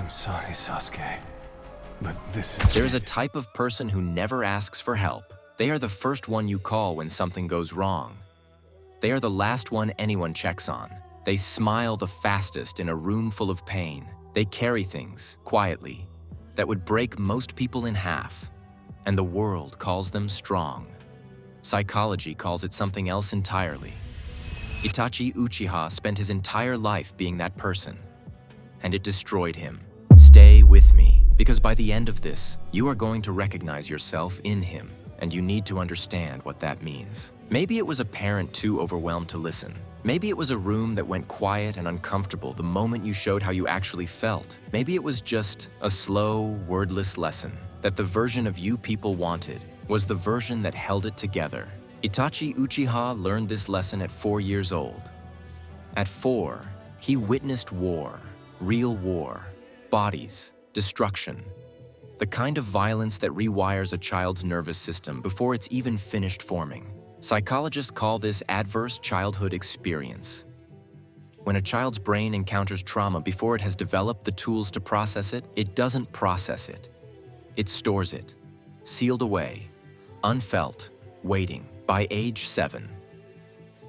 I'm sorry, Sasuke, but this is... There is a type of person who never asks for help. They are the first one you call when something goes wrong. They are the last one anyone checks on. They smile the fastest in a room full of pain. They carry things, quietly, that would break most people in half. And the world calls them strong. Psychology calls it something else entirely. Itachi Uchiha spent his entire life being that person. And it destroyed him. Stay with me, because by the end of this, you are going to recognize yourself in him. And you need to understand what that means. Maybe it was a parent too overwhelmed to listen. Maybe it was a room that went quiet and uncomfortable the moment you showed how you actually felt. Maybe it was just a slow, wordless lesson that the version of you people wanted was the version that held it together. Itachi Uchiha learned this lesson at 4 years old. At 4, he witnessed war, real war, bodies, destruction. The kind of violence that rewires a child's nervous system before it's even finished forming. Psychologists call this adverse childhood experience. When a child's brain encounters trauma before it has developed the tools to process it, it doesn't process it. It stores it, sealed away, unfelt, waiting. By age 7,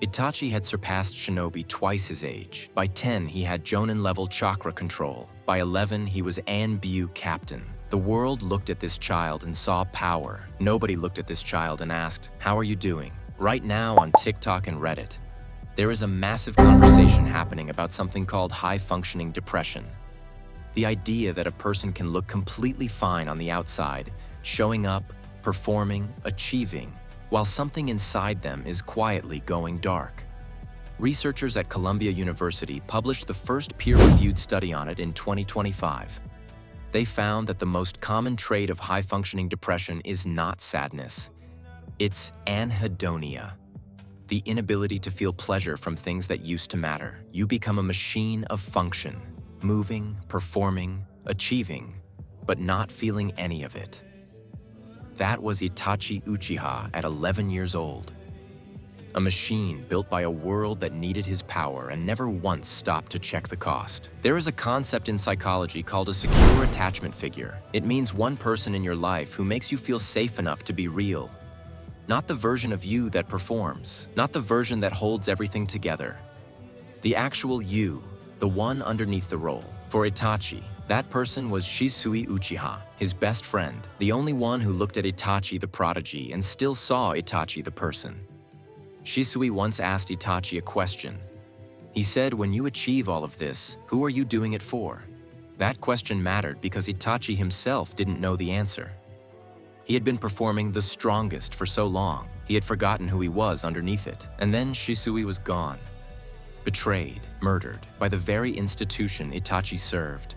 Itachi had surpassed shinobi twice his age. By 10, he had Jonin-level chakra control. By 11, he was Anbu captain. The world looked at this child and saw power. Nobody looked at this child and asked, "How are you doing?" Right now on TikTok and Reddit, there is a massive conversation happening about something called high-functioning depression. The idea that a person can look completely fine on the outside, showing up, performing, achieving, while something inside them is quietly going dark. Researchers at Columbia University published the first peer-reviewed study on it in 2025. They found that the most common trait of high-functioning depression is not sadness. It's anhedonia, the inability to feel pleasure from things that used to matter. You become a machine of function, moving, performing, achieving, but not feeling any of it. That was Itachi Uchiha at 11 years old. A machine built by a world that needed his power and never once stopped to check the cost. There is a concept in psychology called a secure attachment figure. It means one person in your life who makes you feel safe enough to be real. Not the version of you that performs, not the version that holds everything together. The actual you, the one underneath the role. For Itachi, that person was Shisui Uchiha, his best friend, the only one who looked at Itachi the prodigy and still saw Itachi the person. Shisui once asked Itachi a question. He said, "When you achieve all of this, who are you doing it for?" That question mattered because Itachi himself didn't know the answer. He had been performing the strongest for so long, he had forgotten who he was underneath it. And then Shisui was gone. Betrayed, murdered, by the very institution Itachi served.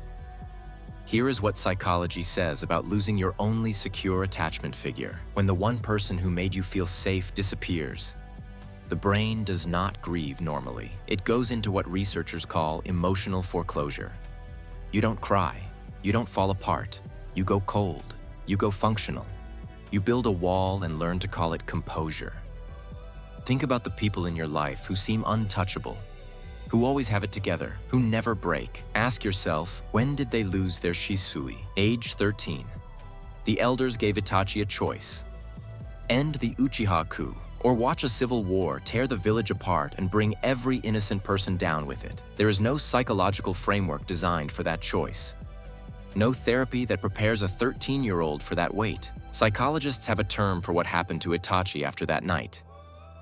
Here is what psychology says about losing your only secure attachment figure. When the one person who made you feel safe disappears, the brain does not grieve normally. It goes into what researchers call emotional foreclosure. You don't cry. You don't fall apart. You go cold. You go functional. You build a wall and learn to call it composure. Think about the people in your life who seem untouchable, who always have it together, who never break. Ask yourself, when did they lose their Shisui? Age 13. The elders gave Itachi a choice. End the Uchiha coup, or watch a civil war tear the village apart and bring every innocent person down with it. There is no psychological framework designed for that choice. No therapy that prepares a 13-year-old for that wait. Psychologists have a term for what happened to Itachi after that night.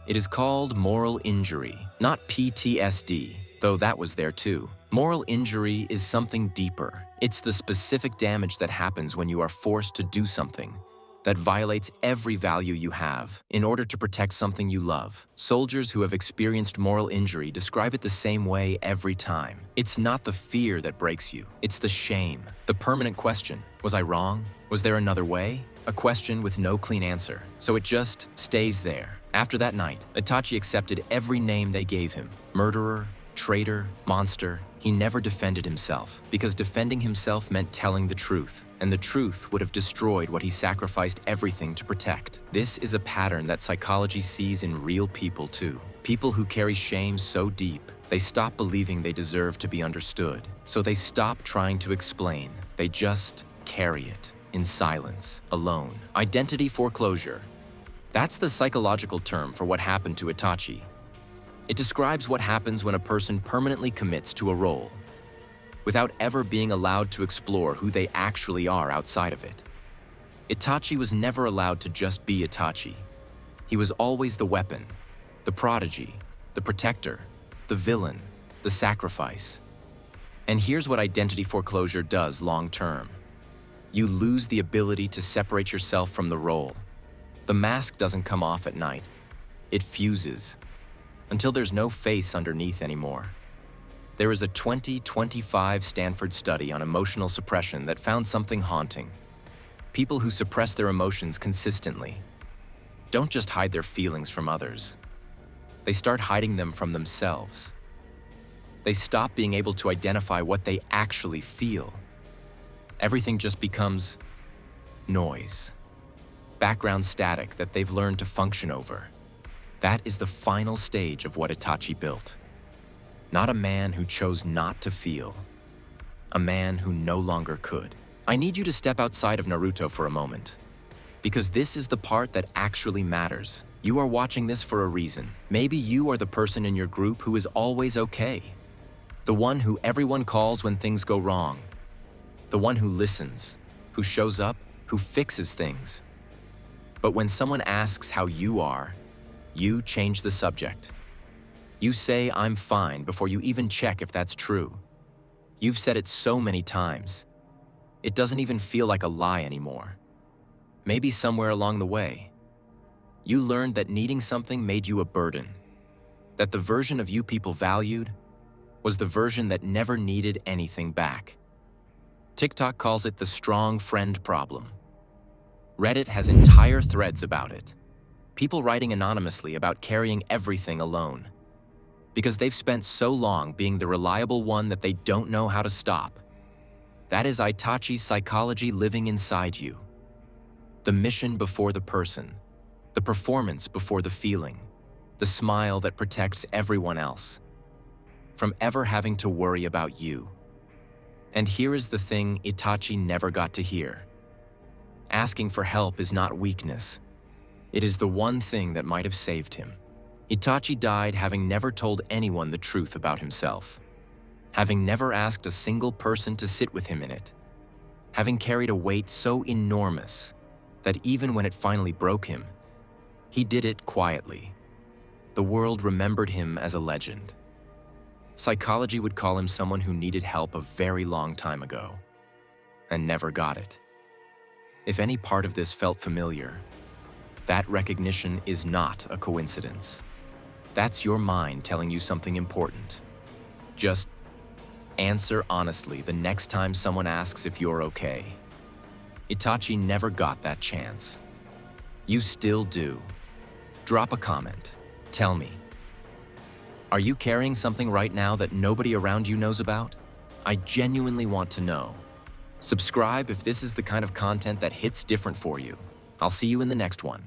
It is called moral injury, not PTSD, though that was there too. Moral injury is something deeper. It's the specific damage that happens when you are forced to do something that violates every value you have in order to protect something you love. Soldiers who have experienced moral injury describe it the same way every time. It's not the fear that breaks you, it's the shame. The permanent question, was I wrong? Was there another way? A question with no clean answer, so it just stays there. After that night, Itachi accepted every name they gave him. Murderer, traitor, monster. He never defended himself, because defending himself meant telling the truth, and the truth would have destroyed what he sacrificed everything to protect. This is a pattern that psychology sees in real people too. People who carry shame so deep They stop believing they deserve to be understood, so they stop trying to explain. They just carry it in silence, alone. Identity foreclosure. That's the psychological term for what happened to Itachi. It describes what happens when a person permanently commits to a role, without ever being allowed to explore who they actually are outside of it. Itachi was never allowed to just be Itachi. He was always the weapon, the prodigy, the protector, the villain, the sacrifice. And here's what identity foreclosure does long term. You lose the ability to separate yourself from the role. The mask doesn't come off at night. It fuses, until there's no face underneath anymore. There is a 2025 Stanford study on emotional suppression that found something haunting. People who suppress their emotions consistently don't just hide their feelings from others. They start hiding them from themselves. They stop being able to identify what they actually feel. Everything just becomes noise, background static that they've learned to function over. That is the final stage of what Itachi built. Not a man who chose not to feel, a man who no longer could. I need you to step outside of Naruto for a moment, because this is the part that actually matters. You are watching this for a reason. Maybe you are the person in your group who is always okay, the one who everyone calls when things go wrong, the one who listens, who shows up, who fixes things. But when someone asks how you are, you change the subject. You say, "I'm fine," before you even check if that's true. You've said it so many times. It doesn't even feel like a lie anymore. Maybe somewhere along the way, you learned that needing something made you a burden, that the version of you people valued was the version that never needed anything back. TikTok calls it the strong friend problem. Reddit has entire threads about it. People writing anonymously about carrying everything alone, because they've spent so long being the reliable one that they don't know how to stop. That is Itachi's psychology living inside you. The mission before the person, the performance before the feeling, the smile that protects everyone else from ever having to worry about you. And here is the thing Itachi never got to hear. Asking for help is not weakness. It is the one thing that might have saved him. Itachi died having never told anyone the truth about himself, having never asked a single person to sit with him in it, having carried a weight so enormous that even when it finally broke him, he did it quietly. The world remembered him as a legend. Psychology would call him someone who needed help a very long time ago and never got it. If any part of this felt familiar, that recognition is not a coincidence. That's your mind telling you something important. Just answer honestly the next time someone asks if you're okay. Itachi never got that chance. You still do. Drop a comment. Tell me. Are you carrying something right now that nobody around you knows about? I genuinely want to know. Subscribe if this is the kind of content that hits different for you. I'll see you in the next one.